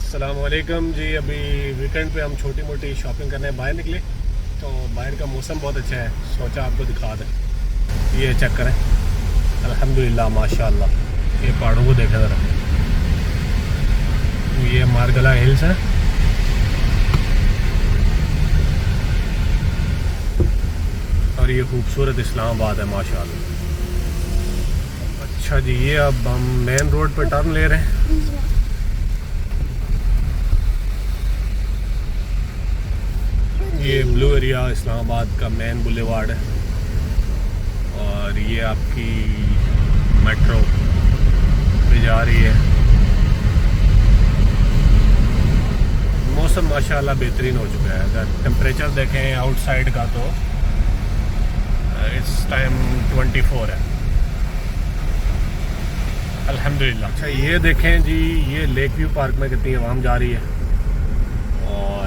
अस्सलामुअलैकुम जी। अभी वीकेंड पे हम छोटी मोटी शॉपिंग करने बाहर निकले तो बाहर का मौसम बहुत अच्छा है, सोचा आपको दिखा दें। ये चेक करें, अल्हम्दुलिल्लाह माशाल्लाह। ये पहाड़ों को देखें ज़रा, ये मारगला हिल्स है। और ये खूबसूरत इस्लामाबाद है माशाल्लाह। अच्छा जी, ये अब हम मेन रोड पे टर्न ले रहे हैं। ये ब्लू एरिया इस्लामाबाद का मेन बुलेवार्ड है और ये आपकी मेट्रो पे जा रही है। मौसम माशाल्लाह बेहतरीन हो चुका है। अगर टेम्परेचर देखें आउटसाइड का तो इस टाइम 24 है अल्हम्दुलिल्लाह। अच्छा ये देखें जी, ये लेक व्यू पार्क में कितनी आवाम जा रही है और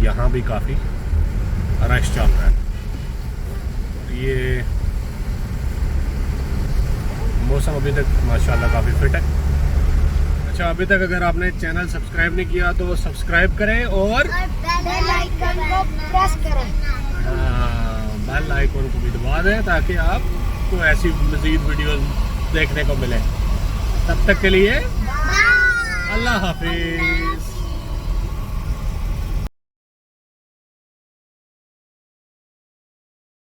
यहाँ भी काफ़ी रश चल रहा है। ये मौसम अभी तक माशाल्लाह काफ़ी फिट है। अच्छा, अभी तक अगर आपने चैनल सब्सक्राइब नहीं किया तो सब्सक्राइब करें और बेल आइकन को प्रेस करें। बेल आइकन को भी दबा दें ताकि आपको ऐसी मज़ीद वीडियोस देखने को मिले। तब तक के लिए अल्लाह हाफिज़।